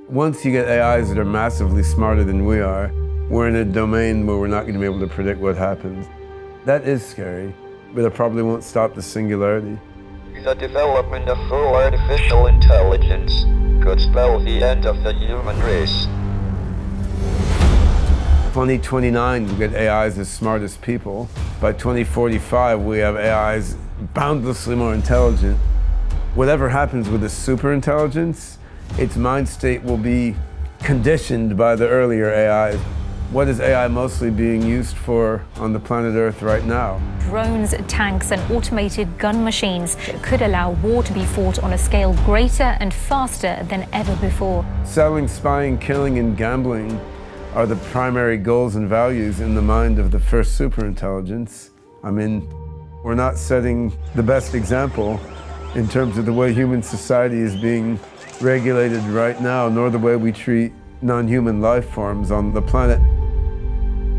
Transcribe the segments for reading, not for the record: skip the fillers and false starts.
Once you get AIs that are massively smarter than we are, we're in a domain where we're not going to be able to predict what happens. That is scary, but it probably won't stop the singularity. The development of full artificial intelligence could spell the end of the human race. 2029, we get AIs as smart as people. By 2045, we have AIs boundlessly more intelligent. Whatever happens with this superintelligence, its mind state will be conditioned by the earlier AIs. What is AI mostly being used for on the planet Earth right now? Drones, tanks, and automated gun machines could allow war to be fought on a scale greater and faster than ever before. Selling, spying, killing, and gambling are the primary goals and values in the mind of the first superintelligence. I mean, we're not setting the best example in terms of the way human society is being regulated right now, nor the way we treat non-human life forms on the planet.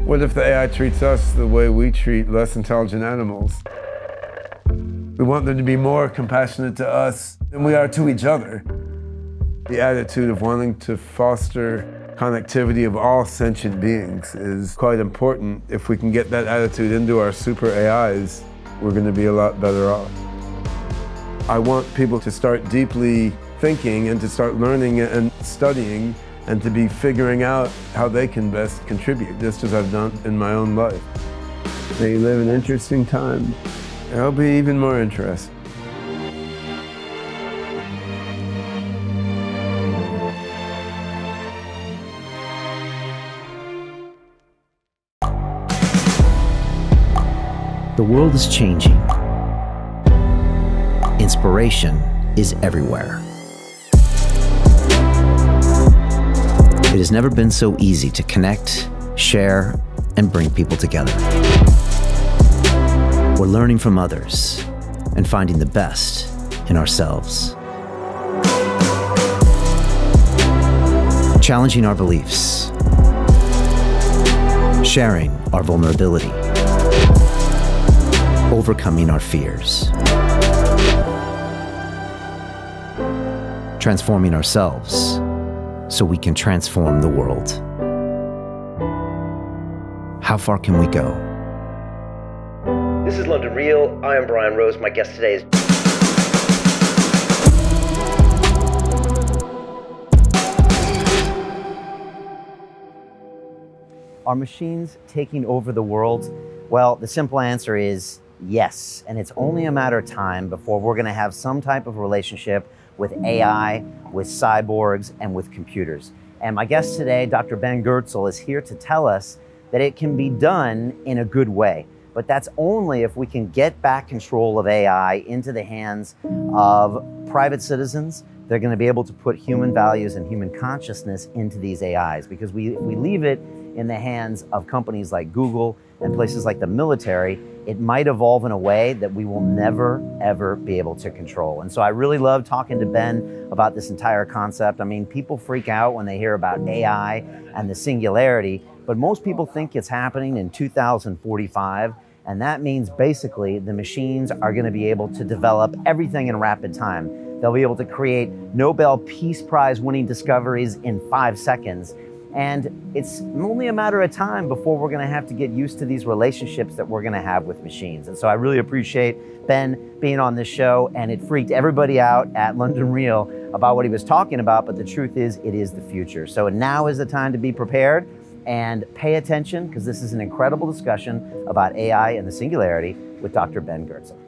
What if the AI treats us the way we treat less intelligent animals? We want them to be more compassionate to us than we are to each other. The attitude of wanting to foster connectivity of all sentient beings is quite important. If we can get that attitude into our super AIs, we're going to be a lot better off. I want people to start deeply thinking and to start learning and studying and to be figuring out how they can best contribute, just as I've done in my own life. They live in interesting times. It'll be even more interesting. The world is changing. Inspiration is everywhere. It has never been so easy to connect, share, and bring people together. We're learning from others and finding the best in ourselves. Challenging our beliefs. Sharing our vulnerability. Overcoming our fears. Transforming ourselves so we can transform the world. How far can we go? This is London Real. I am Brian Rose. My guest today is... Are machines taking over the world? Well, the simple answer is yes. And it's only a matter of time before we're going to have some type of relationship with AI, with cyborgs, and with computers. And my guest today, Dr. Ben Goertzel, is here to tell us that it can be done in a good way. But that's only if we can get back control of AI into the hands of private citizens. They're going to be able to put human values and human consciousness into these AIs. Because if we leave it in the hands of companies like Google and places like the military, it might evolve in a way that we will never, ever be able to control. And so I really love talking to Ben about this entire concept. I mean, people freak out when they hear about AI and the singularity, but most people think it's happening in 2045. And that means basically the machines are going to be able to develop everything in rapid time. They'll be able to create Nobel Peace Prize winning discoveries in 5 seconds. And it's only a matter of time before we're going to have to get used to these relationships that we're going to have with machines. And so I really appreciate Ben being on this show, and it freaked everybody out at London Real about what he was talking about, but the truth is, it is the future. So now is the time to be prepared and pay attention, because this is an incredible discussion about AI and the singularity with Dr. Ben Goertzel.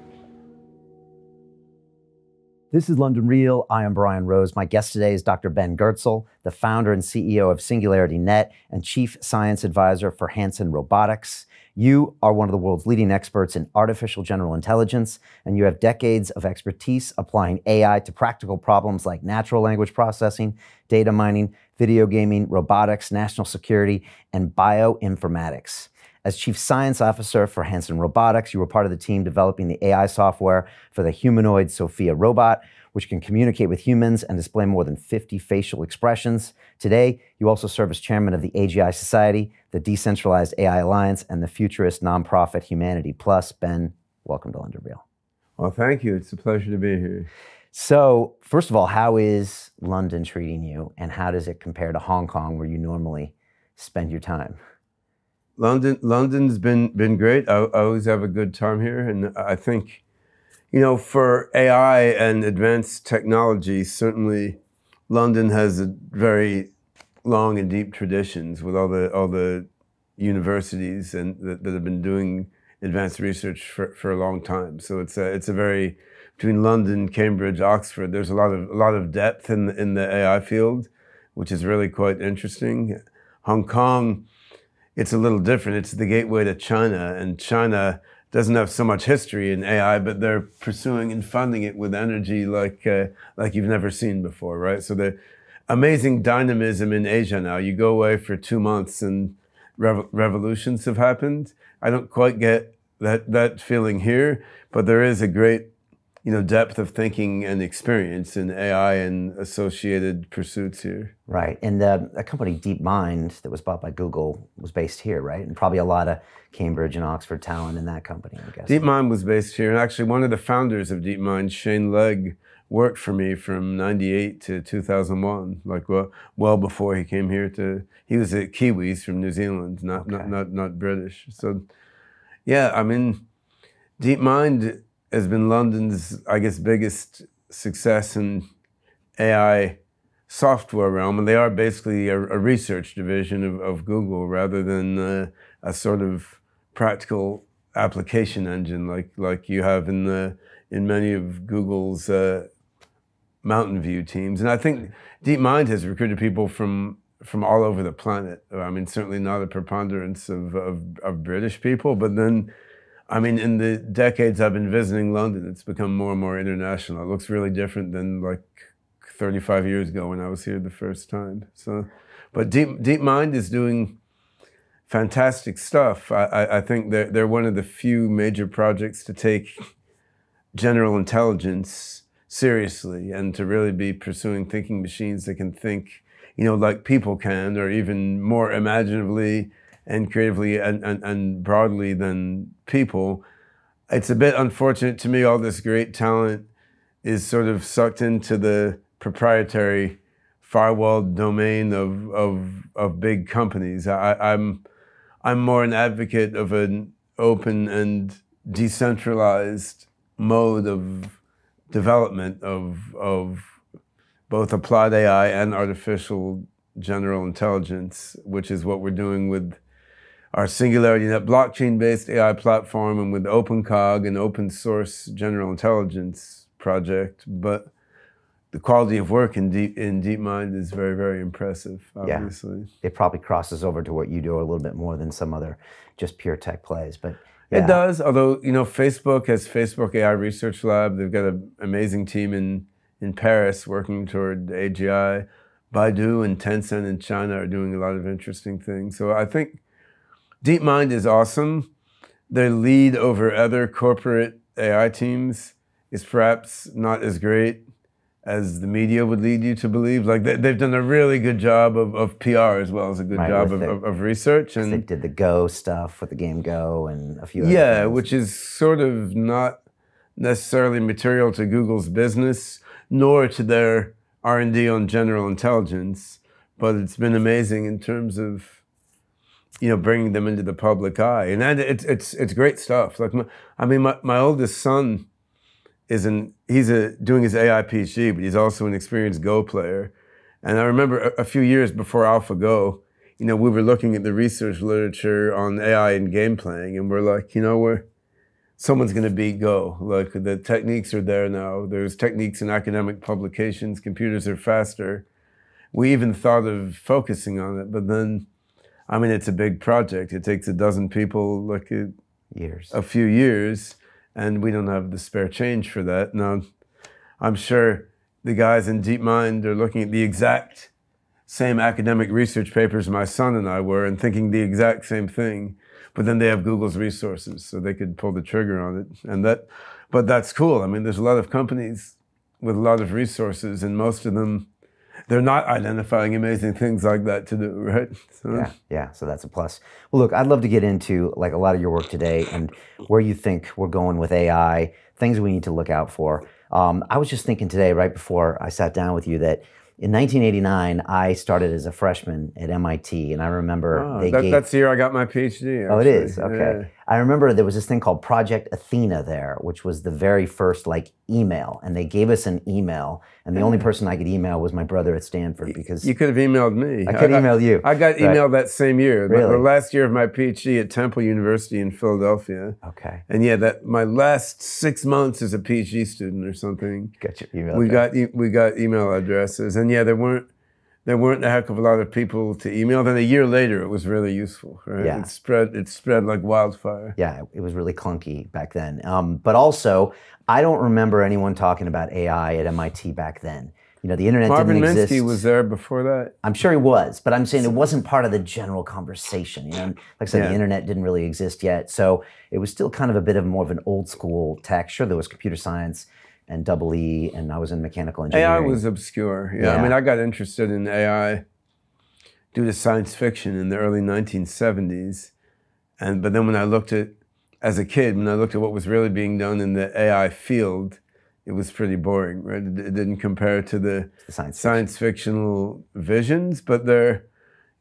This is London Real. I am Brian Rose. My guest today is Dr. Ben Goertzel, the founder and CEO of Singularity Net and Chief Science Advisor for Hanson Robotics. You are one of the world's leading experts in artificial general intelligence, and you have decades of expertise applying AI to practical problems like natural language processing, data mining, video gaming, robotics, national security, and bioinformatics. As Chief Science Officer for Hanson Robotics, you were part of the team developing the AI software for the humanoid Sophia robot, which can communicate with humans and display more than 50 facial expressions. Today, you also serve as chairman of the AGI Society, the Decentralized AI Alliance, and the futurist nonprofit Humanity Plus. Ben, welcome to London Real. Well, thank you. It's a pleasure to be here. So, first of all, how is London treating you, and how does it compare to Hong Kong, where you normally spend your time? London's been great. I always have a good time here, and I think, for AI and advanced technology, certainly London has a very long and deep traditions with all the universities and that have been doing advanced research for a long time. So it's a very, between London, Cambridge, Oxford, there's a lot of depth in the AI field, which is really quite interesting. Hong Kong, it's a little different. It's the gateway to China, and China doesn't have so much history in AI, but they're pursuing and funding it with energy like you've never seen before, right? So the amazing dynamism in Asia now. You go away for 2 months and revolutions have happened. I don't quite get that feeling here, but there is a great depth of thinking and experience in AI and associated pursuits here. Right, and a company, DeepMind, that was bought by Google, was based here, right? And probably a lot of Cambridge and Oxford talent in that company, I guess. DeepMind was based here, and actually one of the founders of DeepMind, Shane Legg, worked for me from '98 to 2001, like well before he came here he was at Kiwis from New Zealand, not British. So, yeah, I mean, DeepMind has been London's, I guess, biggest success in AI software realm, and they are basically a research division of Google rather than a sort of practical application engine like you have in many of Google's Mountain View teams. And I think DeepMind has recruited people from all over the planet. I mean, certainly not a preponderance of British people, but then, I mean, in the decades I've been visiting London, it's become more and more international. It looks really different than like 35 years ago when I was here the first time. So, but DeepMind is doing fantastic stuff. I think they're one of the few major projects to take general intelligence seriously and to really be pursuing thinking machines that can think, like people can, or even more imaginatively and creatively and broadly than people. It's a bit unfortunate to me, all this great talent is sort of sucked into the proprietary firewalled domain of big companies. I'm more an advocate of an open and decentralized mode of development of both applied AI and artificial general intelligence, which is what we're doing with our Singularity net blockchain-based AI platform and with OpenCog, an open source general intelligence project. But the quality of work in DeepMind is very, very impressive, obviously. Yeah. It probably crosses over to what you do a little bit more than some other just pure tech plays, but yeah. It does, although, Facebook has Facebook AI Research Lab. They've got an amazing team in Paris working toward AGI. Baidu and Tencent in China are doing a lot of interesting things. So I think DeepMind is awesome. Their lead over other corporate AI teams is perhaps not as great as the media would lead you to believe. Like they've done a really good job of PR as well as a good job of research. And they did the Go stuff with the game Go and a few other things. Which is sort of not necessarily material to Google's business, nor to their R&D on general intelligence, but it's been amazing in terms of bringing them into the public eye, and it's great stuff. Like my oldest son he's doing his AI PhD, but he's also an experienced Go player. And I remember a few years before AlphaGo, we were looking at the research literature on AI and game playing, and we're like, someone's going to beat Go. Like the techniques are there now. There's techniques in academic publications. Computers are faster. We even thought of focusing on it, but then, I mean, it's a big project. It takes 12 people, like a few years, and we don't have the spare change for that. Now, I'm sure the guys in DeepMind are looking at the exact same academic research papers my son and I were and thinking the exact same thing, but then they have Google's resources, so they could pull the trigger on it. But that's cool. I mean, there's a lot of companies with a lot of resources, and most of them, they're not identifying amazing things like that to do, right? So. Yeah, so that's a plus. Well, look, I'd love to get into like a lot of your work today and where you think we're going with AI, things we need to look out for. I was just thinking today, right before I sat down with you, that in 1989, I started as a freshman at MIT, and I remember that's the year I got my PhD. Actually. Oh, it is? Okay. Yeah. I remember there was this thing called Project Athena there, which was the very first like email, and they gave us an email, and the only person I could email was my brother at Stanford because you could have emailed me. I could email you. I got emailed that same year, Really? the last year of my PhD at Temple University in Philadelphia. Okay. And yeah, that my last 6 months as a PhD student or something. Got your email. We got email addresses, and yeah, there weren't a heck of a lot of people to email. Then a year later, it was really useful, right? Yeah. It spread like wildfire. Yeah, it was really clunky back then. But also, I don't remember anyone talking about AI at MIT back then. You know, the internet Marvin didn't exist. Minsky was there before that. I'm sure he was, but I'm saying it wasn't part of the general conversation. You know, like I said, the internet didn't really exist yet, so it was still kind of a bit of more of an old school tech. Sure, there was computer science and double E, and I was in mechanical engineering. AI was obscure. Yeah, I mean, I got interested in AI due to science fiction in the early 1970s, but then when I looked at, as a kid, when I looked at what was really being done in the AI field, it was pretty boring, right? It didn't compare to the science fictional visions, but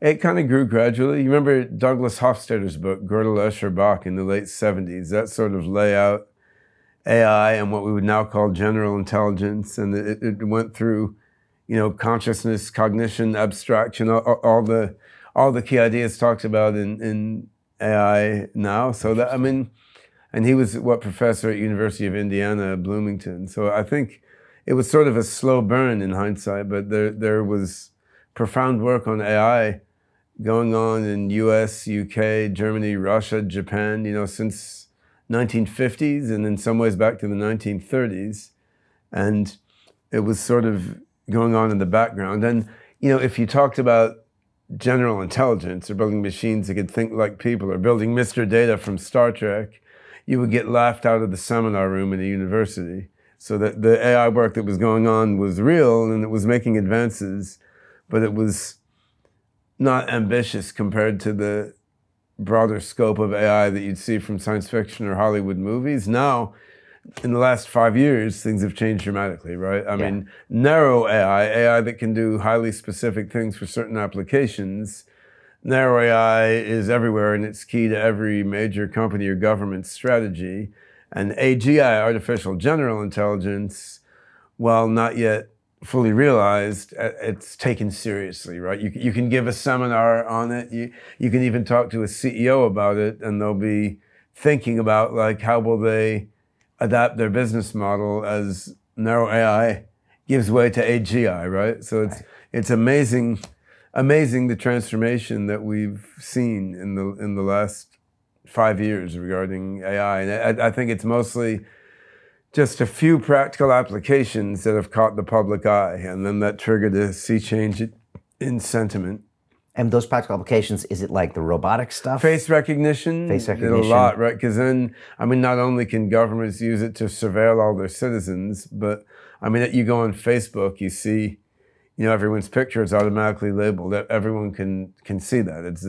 it kind of grew gradually. You remember Douglas Hofstadter's book, Gödel, Escher, Bach, in the late 70s, that sort of layout AI and what we would now call general intelligence, and it went through, you know, consciousness, cognition, abstraction, all the key ideas talked about in AI now. So that, I mean, and he was professor at University of Indiana, Bloomington. So I think it was sort of a slow burn in hindsight, but there was profound work on AI going on in U.S., UK, Germany, Russia, Japan, you know, since 1950s, and in some ways back to the 1930s, and it was sort of going on in the background. And you know, if you talked about general intelligence or building machines that could think like people or building Mr. Data from Star Trek, you would get laughed out of the seminar room in a university. So that the AI work that was going on was real and it was making advances, but it was not ambitious compared to the broader scope of AI that you'd see from science fiction or Hollywood movies. Now, in the last 5 years, things have changed dramatically, right? I mean, narrow AI that can do highly specific things for certain applications. Narrow AI is everywhere and it's key to every major company or government strategy. And AGI, artificial general intelligence, while not yet fully realized, it's taken seriously, right? You can give a seminar on it. You can even talk to a CEO about it, and they'll be thinking about like how will they adapt their business model as narrow AI gives way to AGI, right? So it's amazing the transformation that we've seen in the last 5 years regarding AI, and I think it's mostly just a few practical applications that have caught the public eye, and then that triggered a sea change in sentiment. And those practical applications, is it like the robotic stuff? Face recognition. Face recognition. A lot, right? Because then, I mean, not only can governments use it to surveil all their citizens, but I mean, you go on Facebook, you see, you know, everyone's picture is automatically labeled. Everyone can see that. It's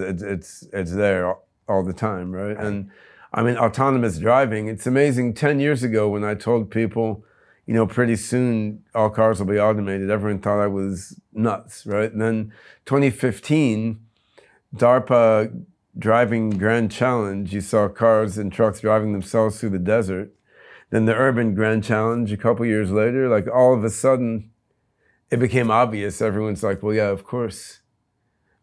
there all the time, right? And I mean, autonomous driving, it's amazing. 10 years ago when I told people, you know, pretty soon all cars will be automated, everyone thought I was nuts, right? And then 2015, DARPA driving Grand Challenge, you saw cars and trucks driving themselves through the desert. Then the urban Grand Challenge a couple years later, like all of a sudden, it became obvious. Everyone's like, well, yeah, of course,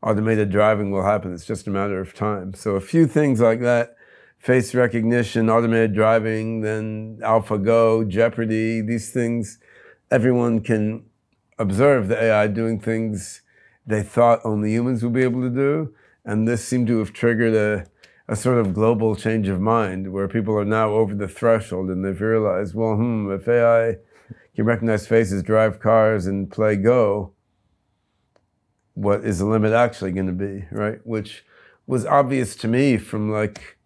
automated driving will happen. It's just a matter of time. So a few things like that, face recognition, automated driving, then AlphaGo, Jeopardy, these things, everyone can observe the AI doing things they thought only humans would be able to do. And this seemed to have triggered a sort of global change of mind where people are now over the threshold and they've realized, well, if AI can recognize faces, drive cars, and play Go, what is the limit actually going to be, right? Which was obvious to me from like,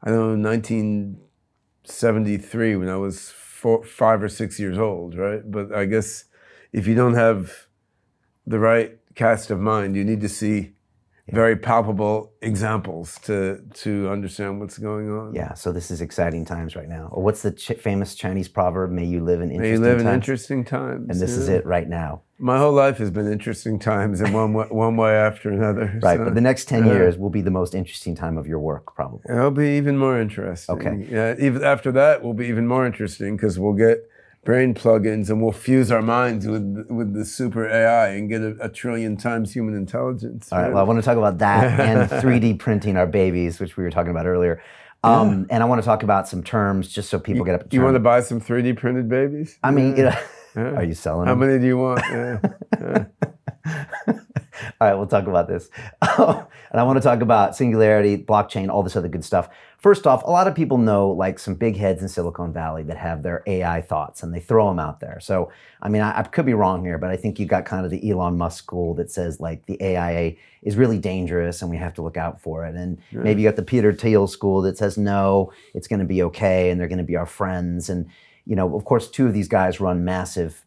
I don't know, 1973 when I was 5 or 6 years old, right? But I guess if you don't have the right cast of mind, you need to see very palpable examples to understand what's going on. Yeah, so this is exciting times right now. Or what's the famous Chinese proverb? May you live in interesting times. May you live in interesting times. And this is it right now. My whole life has been interesting times in one way after another. Right, so, but the next 10 years will be the most interesting time of your work, probably. It'll be even more interesting. Okay. Yeah, even after that will be even more interesting because we'll get brain plugins and we'll fuse our minds with the super AI and get a trillion times human intelligence. All right, well, I want to talk about that and 3D printing our babies, which we were talking about earlier. And I want to talk about some terms just so people get up to You want to buy some 3D printed babies? I mean, are you selling them? How many do you want? All right, we'll talk about this. And I want to talk about Singularity, blockchain, all this other good stuff. First off, a lot of people know like some big heads in Silicon Valley that have their AI thoughts and they throw them out there. So, I mean, I could be wrong here, but I think you got kind of the Elon Musk school that says like the AI is really dangerous and we have to look out for it. And maybe you got the Peter Thiel school that says, no, it's going to be okay and they're going to be our friends. And, you know, of course, two of these guys run massive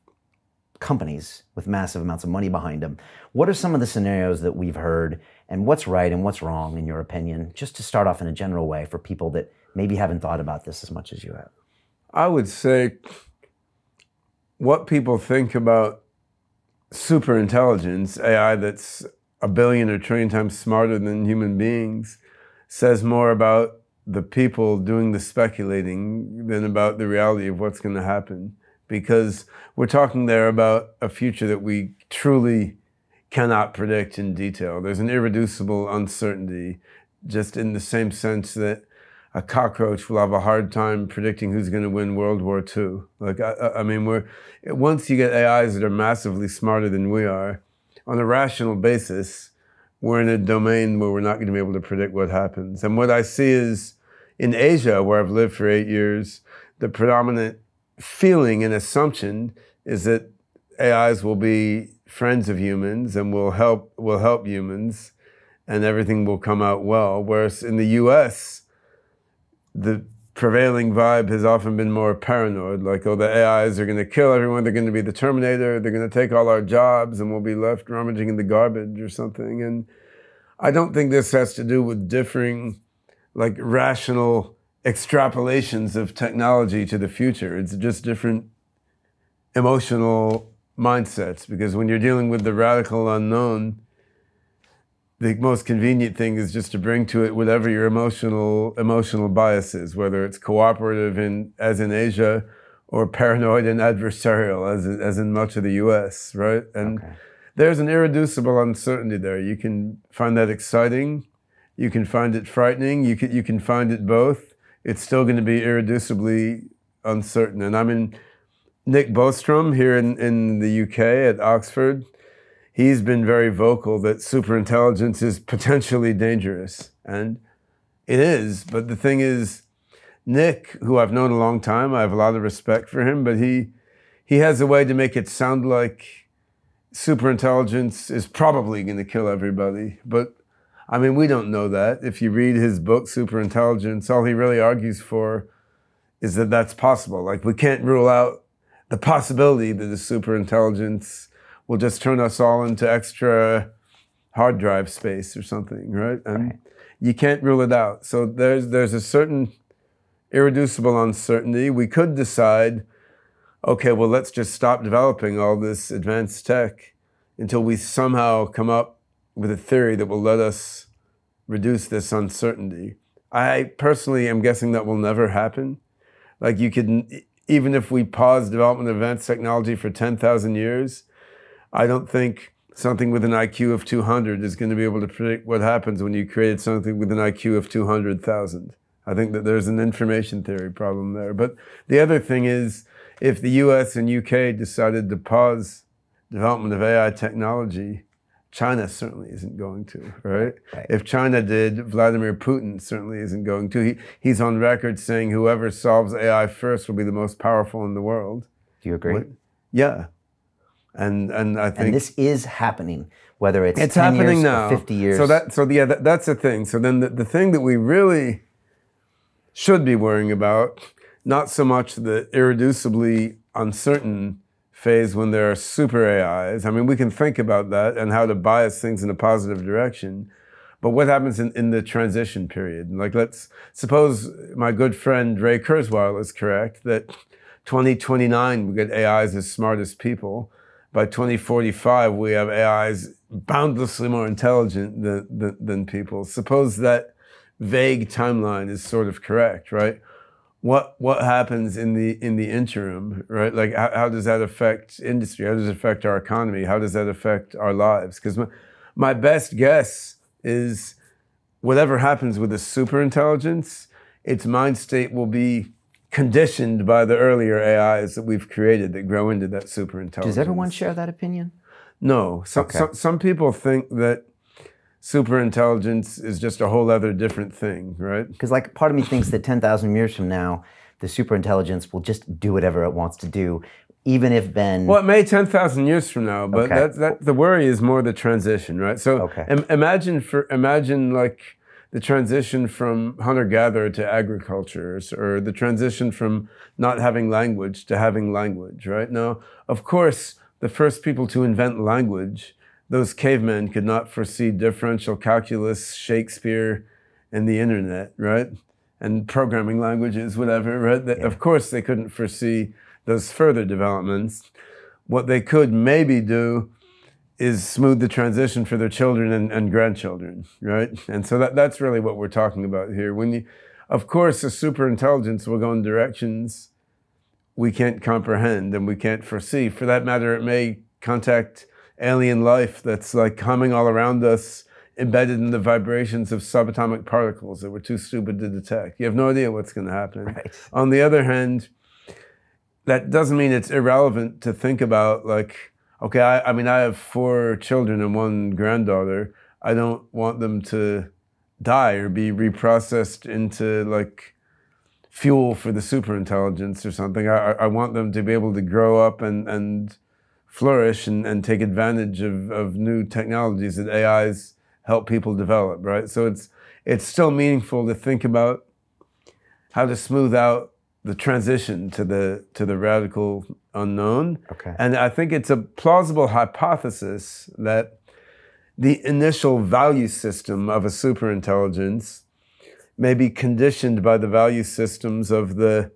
companies with massive amounts of money behind them. What are some of the scenarios that we've heard and what's right and what's wrong in your opinion, just to start off in a general way for people that maybe haven't thought about this as much as you have? I would say what people think about super intelligence, AI that's a billion or trillion times smarter than human beings, says more about the people doing the speculating than about the reality of what's going to happen. Because we're talking there about a future that we truly cannot predict in detail. There's an irreducible uncertainty, just in the same sense that a cockroach will have a hard time predicting who's going to win World War II. Like, I mean, once you get AIs that are massively smarter than we are, on a rational basis, we're in a domain where we're not going to be able to predict what happens. And what I see is, in Asia, where I've lived for 8 years, the predominant feeling and assumption is that AIs will be friends of humans and will help humans and everything will come out well. Whereas in the US, the prevailing vibe has often been more paranoid, like, oh, the AIs are going to kill everyone, they're going to be the Terminator, they're going to take all our jobs and we'll be left rummaging in the garbage or something. And I don't think this has to do with differing, like, rational extrapolations of technology to the future. It's just different emotional mindsets, because when you're dealing with the radical unknown, the most convenient thing is just to bring to it whatever your emotional bias is, whether it's cooperative as in Asia or paranoid and adversarial as in much of the US, right? And there's an irreducible uncertainty there. You can find that exciting, you can find it frightening, you can find it both. It's still going to be irreducibly uncertain. And I mean, Nick Bostrom here in the UK at Oxford, he's been very vocal that superintelligence is potentially dangerous. And it is, but the thing is, Nick, who I've known a long time, I have a lot of respect for him, but he has a way to make it sound like superintelligence is probably going to kill everybody. But I mean, we don't know that. If you read his book, Superintelligence, all he really argues for is that that's possible. Like, we can't rule out the possibility that the superintelligence will just turn us all into extra hard drive space or something, right? And you can't rule it out. So there's a certain irreducible uncertainty. We could decide, okay, well, let's just stop developing all this advanced tech until we somehow come up with a theory that will let us reduce this uncertainty. I personally am guessing that will never happen. Like, you could, even if we pause development of advanced technology for 10,000 years, I don't think something with an IQ of 200 is going to be able to predict what happens when you create something with an IQ of 200,000. I think that there's an information theory problem there. But the other thing is, if the US and UK decided to pause development of AI technology, China certainly isn't going to, right? If China did, Vladimir Putin certainly isn't going to. He's on record saying whoever solves AI first will be the most powerful in the world. Do you agree? Yeah. And I think... And this is happening, whether it's 10 happening years now. or 50 years. That's the thing. So then the thing that we really should be worrying about, not so much the irreducibly uncertain phase when there are super AIs. I mean, we can think about that and how to bias things in a positive direction. But what happens in the transition period? Like, let's suppose my good friend Ray Kurzweil is correct that 2029 we get AIs as smart as people. By 2045 we have AIs boundlessly more intelligent than people. Suppose that vague timeline is sort of correct, right? What happens in the interim, right? Like, how does that affect industry? How does it affect our economy? How does that affect our lives? Because my best guess is whatever happens with the superintelligence, its mind state will be conditioned by the earlier AIs that we've created that grow into that superintelligence. Does everyone share that opinion? No. Some people think that superintelligence is just a whole other different thing, right? Because like part of me thinks that 10,000 years from now, the superintelligence will just do whatever it wants to do, even if Ben... Well, it may 10,000 years from now, but the worry is more the transition, right? So imagine like the transition from hunter-gatherer to agriculture, or the transition from not having language to having language, right? Now, of course, the first people to invent language, those cavemen could not foresee differential calculus, Shakespeare, and the internet, right? And programming languages, whatever, right? Of course, they couldn't foresee those further developments. What they could maybe do is smooth the transition for their children and grandchildren, right? And so that's really what we're talking about here. Of course, a superintelligence will go in directions we can't comprehend and we can't foresee. For that matter, it may contact alien life that's like humming all around us, embedded in the vibrations of subatomic particles that we're too stupid to detect. You have no idea what's going to happen. Right. On the other hand, that doesn't mean it's irrelevant to think about, like, okay, I mean, I have 4 children and 1 granddaughter. I don't want them to die or be reprocessed into, like, fuel for the superintelligence or something. I want them to be able to grow up and flourish and take advantage of new technologies that AIs help people develop, right? So it's still meaningful to think about how to smooth out the transition to the radical unknown. Okay. And I think it's a plausible hypothesis that the initial value system of a superintelligence may be conditioned by the value systems of the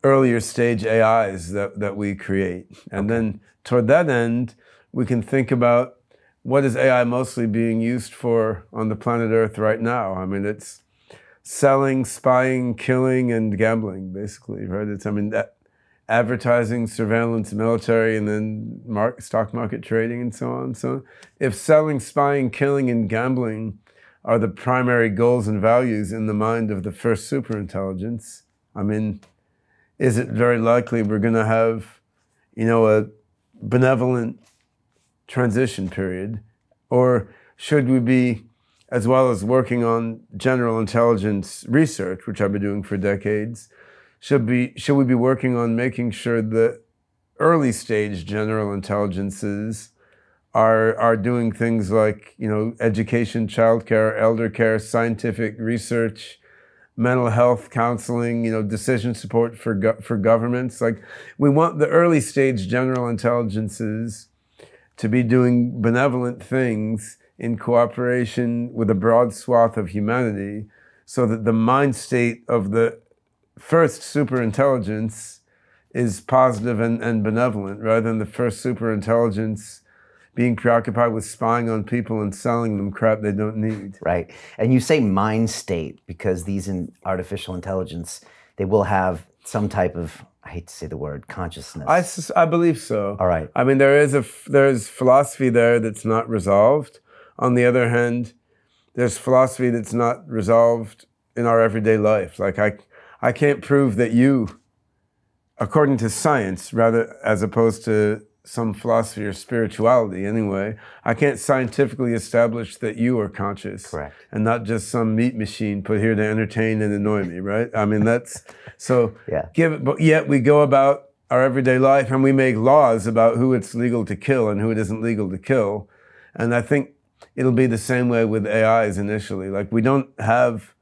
earlier stage AIs that we create. And then toward that end, we can think about what is AI mostly being used for on the planet Earth right now. I mean, it's selling, spying, killing, and gambling, basically, right? That advertising, surveillance, military, and then stock market trading and so on. So if selling, spying, killing, and gambling are the primary goals and values in the mind of the first superintelligence, I mean, is it very likely we're going to have, a benevolent transition period? Or should we be, as well as working on general intelligence research, which I've been doing for decades, should we be working on making sure that early stage general intelligences are doing things like, education, childcare, elder care, scientific research, mental health counseling, decision support for governments. Like, we want the early stage general intelligences to be doing benevolent things in cooperation with a broad swath of humanity, so that the mind state of the first superintelligence is positive and benevolent, rather than the first superintelligence being preoccupied with spying on people and selling them crap they don't need. Right. And you say mind state because these in artificial intelligence, they will have some type of, I hate to say the word, consciousness. I believe so. All right. I mean, there's philosophy there that's not resolved. On the other hand, there's philosophy that's not resolved in our everyday life. Like, I can't prove that you, according to science, rather, as opposed to some philosophy or spirituality anyway, I can't scientifically establish that you are conscious. Correct. And not just some meat machine put here to entertain and annoy me, right? I mean, that's, so, yeah. But yet we go about our everyday life and we make laws about who it's legal to kill and who it isn't legal to kill. And I think it'll be the same way with AIs initially. Like, we don't have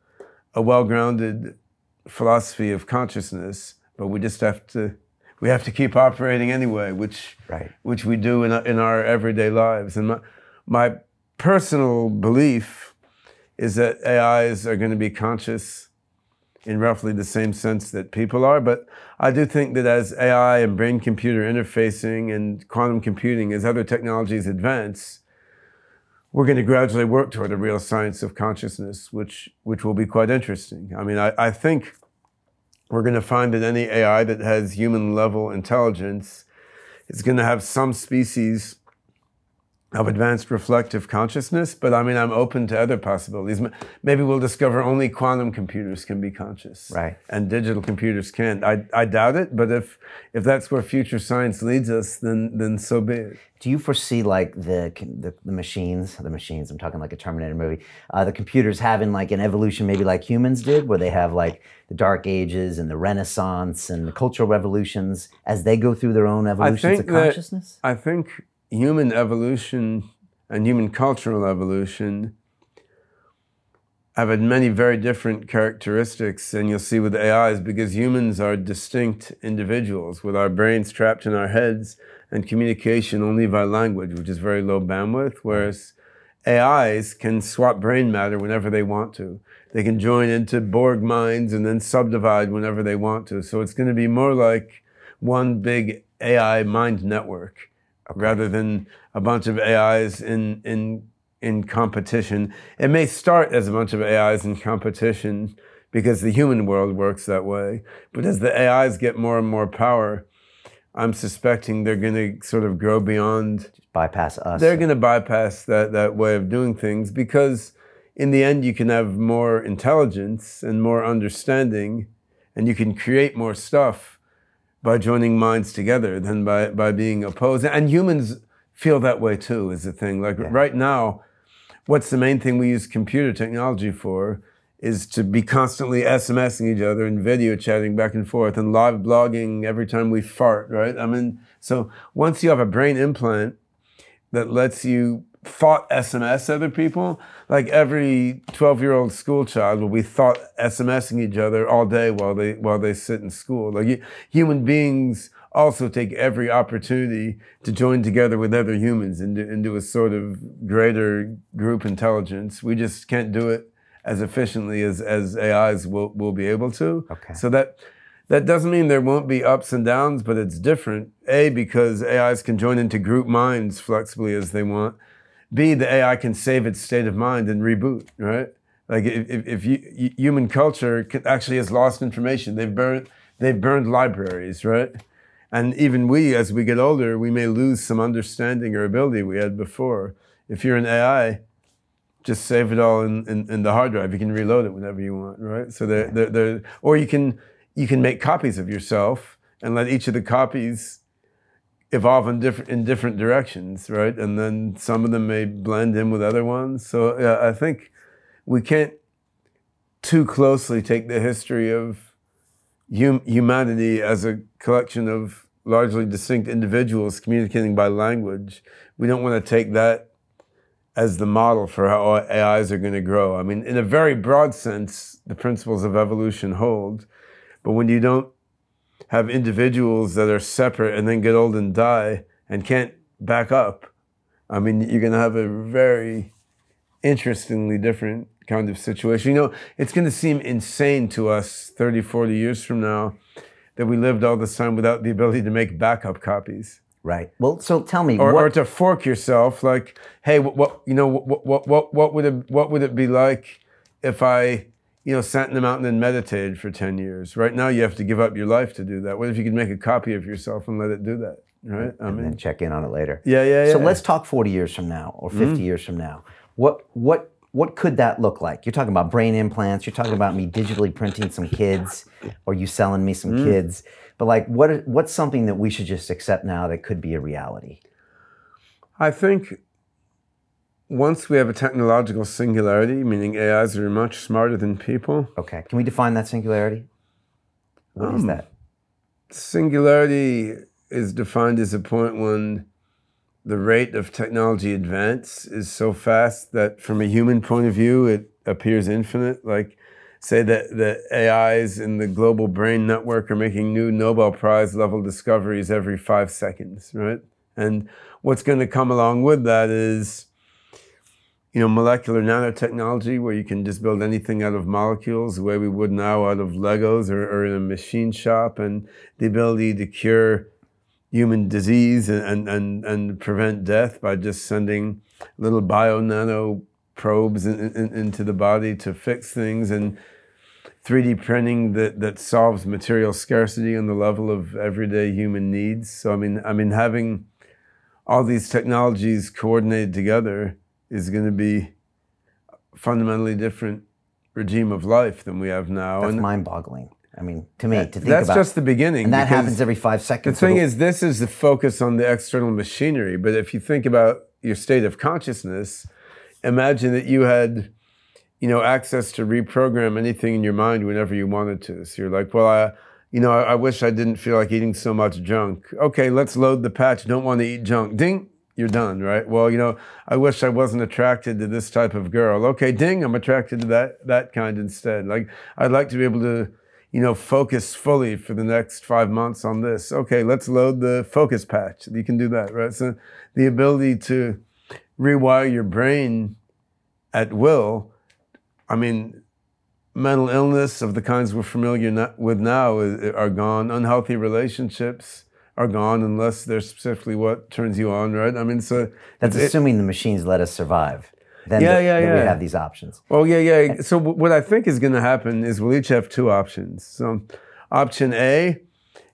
a well-grounded philosophy of consciousness, but we just have to keep operating anyway, which we do in our everyday lives. And my personal belief is that AIs are going to be conscious in roughly the same sense that people are. But I do think that as AI and brain-computer interfacing and quantum computing, as other technologies advance, we're going to gradually work toward a real science of consciousness, which will be quite interesting. I mean, I think we're going to find that any AI that has human-level intelligence is going to have some species of advanced reflective consciousness, but I mean, I'm open to other possibilities. Maybe we'll discover only quantum computers can be conscious, right? And digital computers can't. I doubt it, but if that's where future science leads us, then so be it. Do you foresee like the machines, I'm talking like a Terminator movie, the computers having like an evolution maybe like humans did, where they have like the Dark Ages and the Renaissance and the cultural revolutions as they go through their own evolutions of consciousness? I think human evolution and human cultural evolution have had many very different characteristics, and you'll see with AIs, because humans are distinct individuals with our brains trapped in our heads and communication only by language, which is very low bandwidth, whereas AIs can swap brain matter whenever they want to. They can join into Borg minds and then subdivide whenever they want to. So it's going to be more like one big AI mind network. Okay. Rather than a bunch of AIs in competition. It may start as a bunch of AIs in competition because the human world works that way. But as the AIs get more and more power, I'm suspecting they're going to sort of grow beyond... Just bypass us. They're going to bypass that way of doing things, because in the end you can have more intelligence and more understanding, and you can create more stuff by joining minds together than by being opposed. And humans feel that way too, is the thing. Like right now, what's the main thing we use computer technology for is to be constantly SMSing each other and video chatting back and forth and live blogging every time we fart, right? I mean, so once you have a brain implant that lets you thought SMS other people, like every 12-year-old school child will be thought SMSing each other all day while they sit in school. Like human beings also take every opportunity to join together with other humans into a sort of greater group intelligence. We just can't do it as efficiently as AIs will be able to. Okay. So that doesn't mean there won't be ups and downs, but it's different. A, because AIs can join into group minds flexibly as they want. B, the AI can save its state of mind and reboot, right? Like if human culture actually has lost information. They've burned libraries, right? And even we, as we get older, we may lose some understanding or ability we had before. If you're an AI, just save it all in the hard drive. You can reload it whenever you want, right? So or you can make copies of yourself and let each of the copies evolve in different directions, right? And then some of them may blend in with other ones. So yeah, I think we can't too closely take the history of humanity as a collection of largely distinct individuals communicating by language. We don't want to take that as the model for how AIs are going to grow. I mean, in a very broad sense, the principles of evolution hold, but when you don't have individuals that are separate and then get old and die and can't back up, I mean, you're going to have a very interestingly different kind of situation. You know, it's going to seem insane to us 30, 40 years from now that we lived all this time without the ability to make backup copies. Right. Well, so tell me, or to fork yourself, like, hey, what would it be like if I, sat in the mountain and meditated for 10 years? Right now, you have to give up your life to do that. What if you could make a copy of yourself and let it do that? Right. And then check in on it later. Yeah. So let's talk 40 years from now or 50 years from now. What could that look like? You're talking about brain implants. You're talking about me digitally printing some kids, or you selling me some kids. But like, what's something that we should just accept now that could be a reality? I think once we have a technological singularity, meaning AIs are much smarter than people. Okay. Can we define that singularity? What is that? Singularity is defined as a point when the rate of technology advance is so fast that from a human point of view, it appears infinite. Like, say that the AIs in the global brain network are making new Nobel Prize level discoveries every 5 seconds, right? And what's going to come along with that is molecular nanotechnology, where you can just build anything out of molecules the way we would now out of Legos or in a machine shop, and the ability to cure human disease and prevent death by just sending little bio-nano probes into the body to fix things, and 3D printing that solves material scarcity on the level of everyday human needs. So I mean, having all these technologies coordinated together is going to be a fundamentally different regime of life than we have now. That's mind-boggling. I mean, to me, to think that's about. That's just the beginning. And that happens every 5 seconds. The thing is, this is the focus on the external machinery. But if you think about your state of consciousness, imagine that you had, access to reprogram anything in your mind whenever you wanted to. So you're like, well, I wish I didn't feel like eating so much junk. Okay, let's load the patch. Don't want to eat junk. Ding. You're done, right? Well, I wish I wasn't attracted to this type of girl. Okay, ding, I'm attracted to that kind instead. Like, I'd like to be able to, focus fully for the next 5 months on this. Okay, let's load the focus patch. You can do that, right? So the ability to rewire your brain at will, I mean, mental illness of the kinds we're familiar with now are gone. Unhealthy relationships are gone unless they're specifically what turns you on, right? I mean, so that's assuming the machines let us survive. Then we have these options. Well, yeah. So what I think is going to happen is we'll each have 2 options. So option A,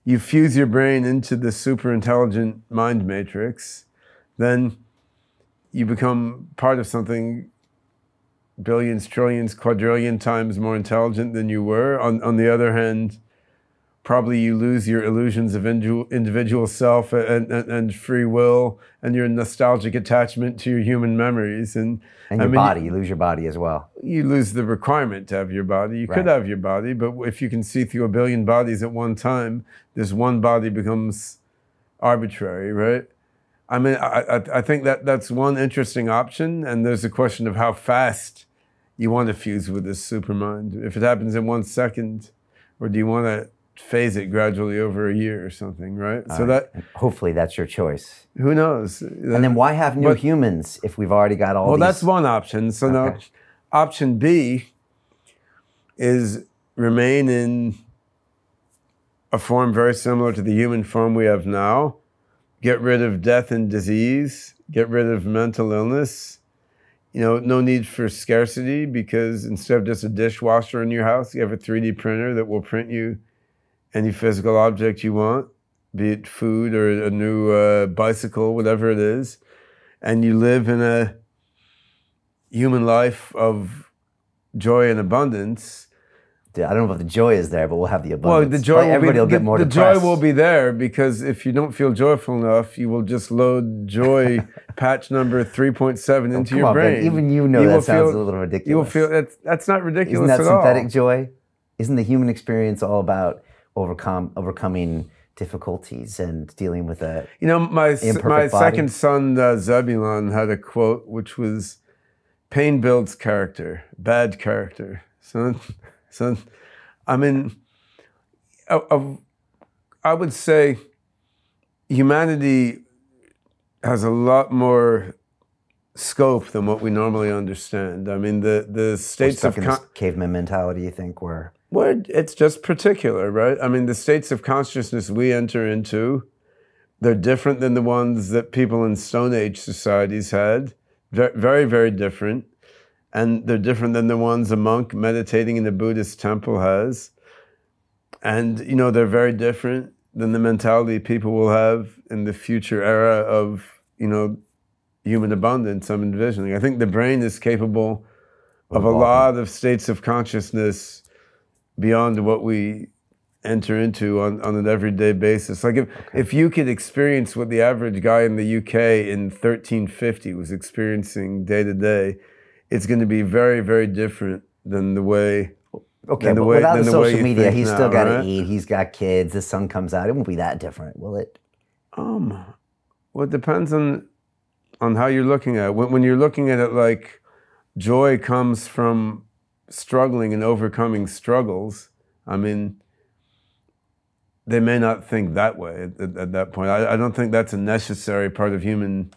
you fuse your brain into the super intelligent mind matrix, then you become part of something billions, trillions, quadrillion times more intelligent than you were. On the other hand, probably you lose your illusions of individual self and free will and your nostalgic attachment to your human memories. And your body, you lose your body as well. You lose the requirement to have your body. You could have your body, but if you can see through a billion bodies at one time, this one body becomes arbitrary, right? I mean, I think that's one interesting option, and there's a question of how fast you want to fuse with this supermind. If it happens in 1 second, or do you want to phase it gradually over a year or something, right? And hopefully that's your choice. Who knows? And then why have new humans if we've already got all these? Well, that's one option. So now, option B is remain in a form very similar to the human form we have now, get rid of death and disease, get rid of mental illness, no need for scarcity, because instead of just a dishwasher in your house, you have a 3D printer that will print you any physical object you want, be it food or a new bicycle, whatever it is, and you live in a human life of joy and abundance. I don't know if the joy is there, but we'll have the abundance. Well, the joy everybody will get more depressed. The joy will be there, because if you don't feel joyful enough, you will just load joy patch number 3.7 into your brain. Ben, even that sounds a little ridiculous. You will feel that's not ridiculous at all. Isn't that synthetic joy? Isn't the human experience all about overcoming difficulties and dealing with a my second son Zebulon had a quote which was, "Pain builds character, bad character." So I mean, I would say humanity has a lot more scope than what we normally understand. I mean, the states of caveman mentality, you think, where it's just particular, right? I mean, the states of consciousness we enter into, they're different than the ones that people in Stone Age societies had. Very, very different. And they're different than the ones a monk meditating in a Buddhist temple has. And, they're very different than the mentality people will have in the future era of, human abundance I'm envisioning. I think the brain is capable of a lot of states of consciousness beyond what we enter into on an everyday basis. Like if you could experience what the average guy in the UK in 1350 was experiencing day to day, it's going to be very, very different than the way. Okay, but without the social media, he's still got to eat. He's got kids. The sun comes out. It won't be that different, will it? Well, it depends on how you're looking at it. When you're looking at it like joy comes from struggling and overcoming struggles, I mean, they may not think that way at that point. I don't think that's a necessary part of human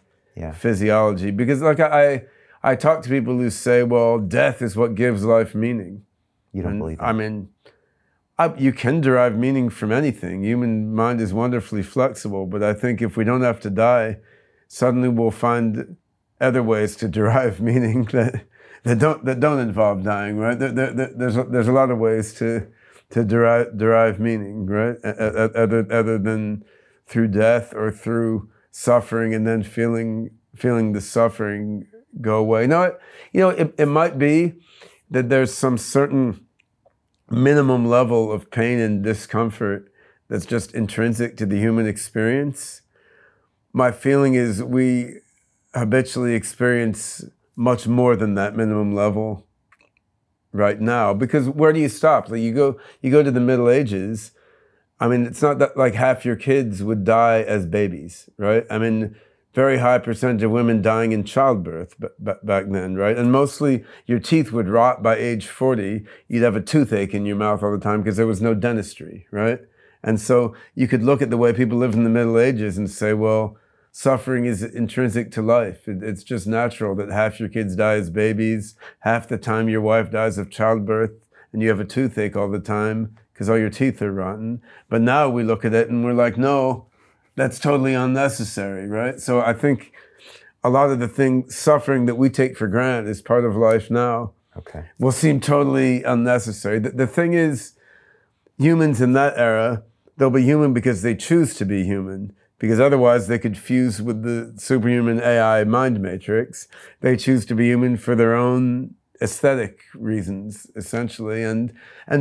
physiology, because like I talk to people who say, well, death is what gives life meaning. You don't believe that? I mean, you can derive meaning from anything. Human mind is wonderfully flexible, but I think if we don't have to die, suddenly we'll find other ways to derive meaning that don't involve dying, right? There's a lot of ways to derive meaning, right? Other than through death or through suffering and then feeling the suffering go away. Now, it might be that there's some certain minimum level of pain and discomfort that's just intrinsic to the human experience. My feeling is we habitually experience much more than that minimum level right now, because where do you stop? Like you go to the Middle Ages. I mean, it's not that like half your kids would die as babies, right? I mean, very high percentage of women dying in childbirth back then, right? And mostly your teeth would rot by age 40. You'd have a toothache in your mouth all the time because there was no dentistry, right? And so you could look at the way people lived in the Middle Ages and say, well, suffering is intrinsic to life. It's just natural that half your kids die as babies, half the time your wife dies of childbirth, and you have a toothache all the time because all your teeth are rotten. But now we look at it and we're like, no, that's totally unnecessary, right? So I think a lot of the suffering that we take for granted as part of life now will seem totally unnecessary. The thing is, humans in that era, they'll be human because they choose to be human, because otherwise they could fuse with the superhuman AI mind matrix. They choose to be human for their own aesthetic reasons, essentially. And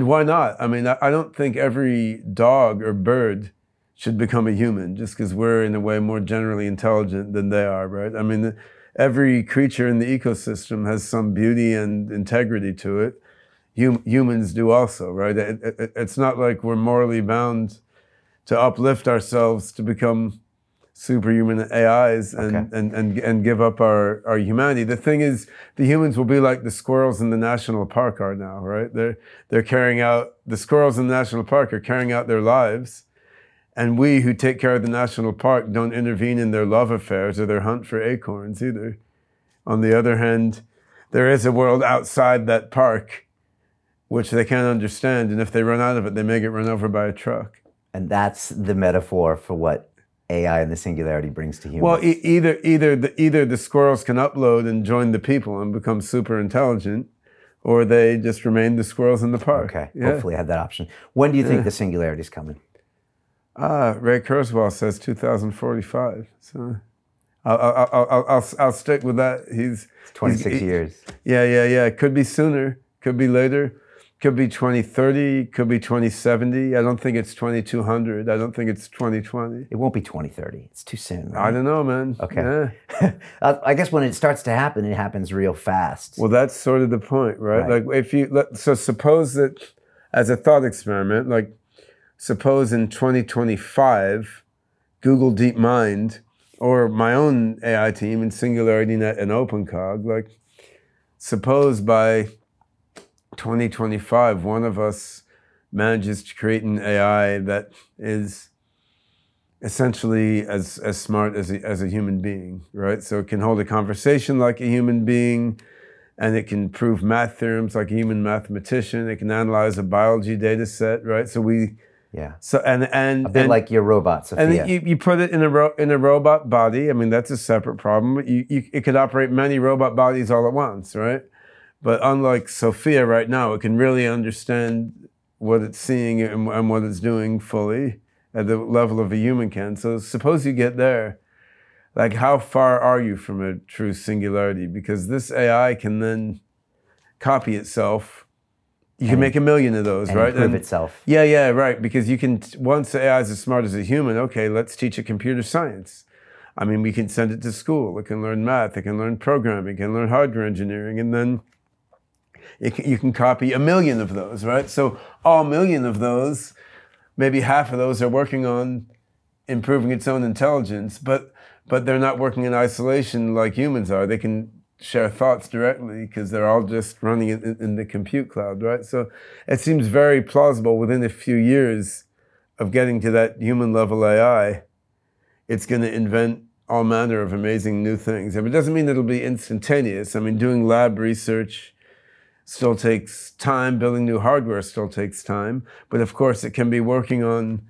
why not? I mean, I don't think every dog or bird should become a human just because we're in a way more generally intelligent than they are, right? I mean, every creature in the ecosystem has some beauty and integrity to it. Humans do also, right? It's not like we're morally bound to uplift ourselves to become superhuman AIs and give up our humanity. The thing is, the humans will be like the squirrels in the national park are now, right? They're carrying out, the squirrels in the national park are carrying out their lives. And we who take care of the national park don't intervene in their love affairs or their hunt for acorns either. On the other hand, there is a world outside that park which they can't understand, and if they run out of it, they may get run over by a truck. And that's the metaphor for what AI and the singularity brings to humans. Well, either the squirrels can upload and join the people and become super intelligent, or they just remain the squirrels in the park. Okay, hopefully I have that option. When do you think the singularity is coming? Ray Kurzweil says 2045. So I'll stick with that. He's 26 years. Yeah. It could be sooner, could be later, could be 2030, could be 2070. I don't think it's 2200. I don't think it's 2020. It won't be 2030. It's too soon, right? I don't know, man. Okay. Yeah. I guess when it starts to happen, it happens real fast. Well, that's sort of the point, right? Like so suppose that as a thought experiment, like suppose in 2025, Google DeepMind or my own AI team in SingularityNet and OpenCog, like suppose by 2025, one of us manages to create an AI that is essentially as smart as a human being, right? So it can hold a conversation like a human being, and it can prove math theorems like a human mathematician. It can analyze a biology data set, right? So So and a bit like your robot, Sophia. And you put it in a robot body. I mean, that's a separate problem. It could operate many robot bodies all at once, right? But unlike Sophia right now, it can really understand what it's seeing and what it's doing fully at the level of a human can. So suppose you get there, like how far are you from a true singularity? Because this AI can then copy itself. You can make 1 million of those, right? Improve itself. Yeah, right. Because you can, once the AI is as smart as a human, okay, let's teach it computer science. I mean, we can send it to school. It can learn math. It can learn programming. It can learn hardware engineering. And then you can copy 1 million of those, right? So all 1 million of those, maybe half of those are working on improving its own intelligence, but they're not working in isolation like humans are. They can share thoughts directly because they're all just running in the compute cloud, right? So it seems very plausible within a few years of getting to that human level AI, it's going to invent all manner of amazing new things. I mean, it doesn't mean it'll be instantaneous. I mean, doing lab research still takes time. Building new hardware still takes time. But of course, it can be working on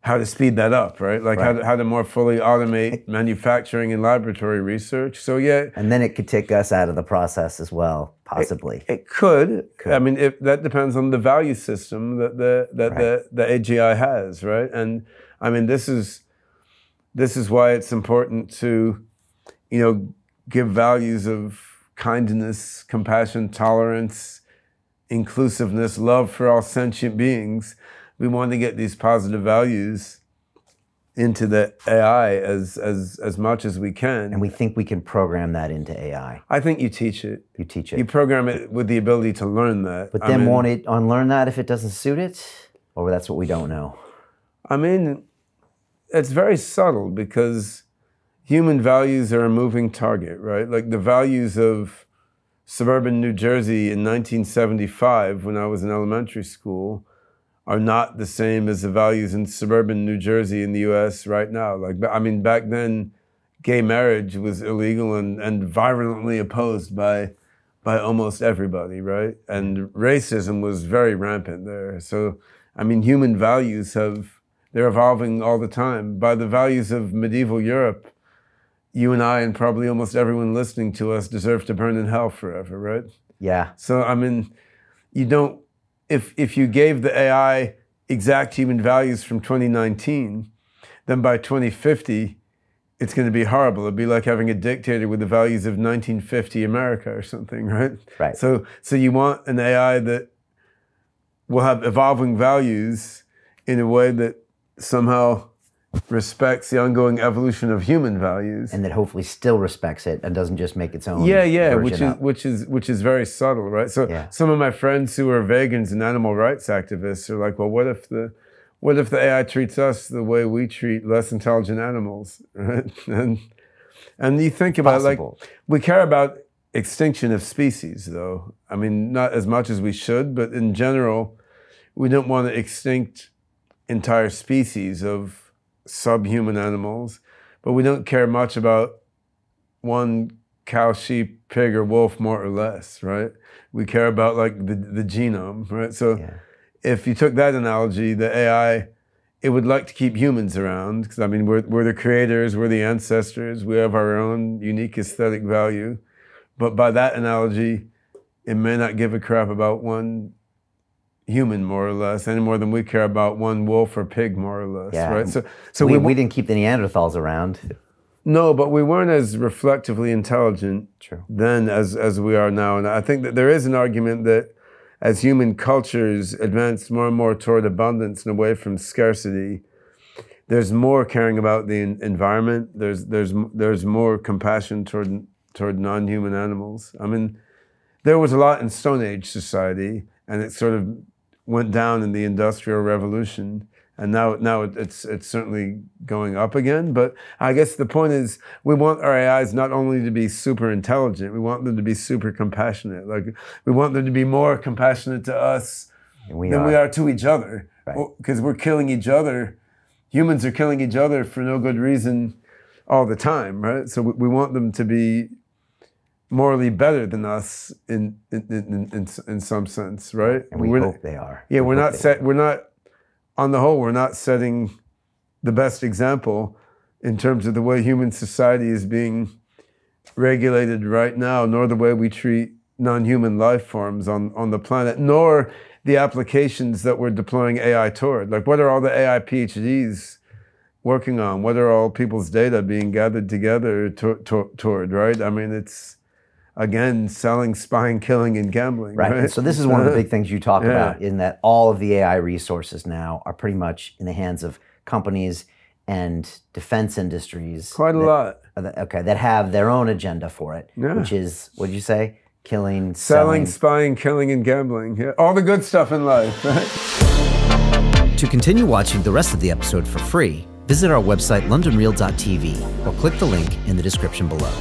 how to speed that up, right? Like how to more fully automate manufacturing and laboratory research. So yeah. And then it could take us out of the process as well, possibly. It could. I mean, that depends on the value system that the AGI has, right? And I mean, this is why it's important to, give values of kindness, compassion, tolerance, inclusiveness, love for all sentient beings. We want to get these positive values into the AI as much as we can. And we think we can program that into AI. I think you teach it. You teach it. You program it with the ability to learn that. But then won't it unlearn that if it doesn't suit it? Or that's what we don't know? I mean, it's very subtle because human values are a moving target, right? Like the values of suburban New Jersey in 1975 when I was in elementary school are not the same as the values in suburban New Jersey in the US right now. Like, I mean, back then, gay marriage was illegal and violently opposed by almost everybody, right? And racism was very rampant there. So, I mean, human values they're evolving all the time. By the values of medieval Europe, you and I and probably almost everyone listening to us deserve to burn in hell forever, right? Yeah. So, I mean, if you gave the AI exact human values from 2019, then by 2050, it's going to be horrible. It'd be like having a dictator with the values of 1950 America or something, right? Right. So you want an AI that will have evolving values in a way that somehow respects the ongoing evolution of human values, and that hopefully still respects it and doesn't just make its own. which is very subtle, right? So some of my friends who are vegans and animal rights activists are like, well, what if the AI treats us the way we treat less intelligent animals, right? And you think about like we care about extinction of species, though. I mean, not as much as we should, but in general, we don't want to extinct entire species of subhuman animals, but we don't care much about one cow, sheep, pig, or wolf more or less, right? We care about like the genome, right? So if you took that analogy, the AI, it would like to keep humans around because I mean, we're the creators, we're the ancestors, we have our own unique aesthetic value. But by that analogy, it may not give a crap about one human more or less, any more than we care about one wolf or pig more or less, right? So we didn't keep the Neanderthals around. No, but we weren't as reflectively intelligent then as we are now. And I think that there is an argument that as human cultures advance more and more toward abundance and away from scarcity, there's more caring about the environment. There's more compassion toward non-human animals. I mean, there was a lot in Stone Age society, and it sort of went down in the Industrial Revolution, and now it's certainly going up again. But I guess the point is, we want our AIs not only to be super intelligent, we want them to be super compassionate. Like we want them to be more compassionate to us than we are to each other, because we're killing each other. Humans are killing each other for no good reason all the time, right? So we want them to be morally better than us in some sense, right? And we hope they are. Yeah, we're not on the whole, we're not setting the best example in terms of the way human society is being regulated right now, nor the way we treat non-human life forms on the planet, nor the applications that we're deploying AI toward. Like, what are all the AI PhDs working on? What are all people's data being gathered together toward, right? I mean, it's, again, selling, spying, killing, and gambling. Right. And so this is one of the big things you talk about, in that all of the AI resources now are pretty much in the hands of companies and defense industries. Quite a lot. That have their own agenda for it, which is, what did you say? Killing, selling, spying, killing, and gambling. Yeah. All the good stuff in life, right? To continue watching the rest of the episode for free, visit our website londonreal.tv or click the link in the description below.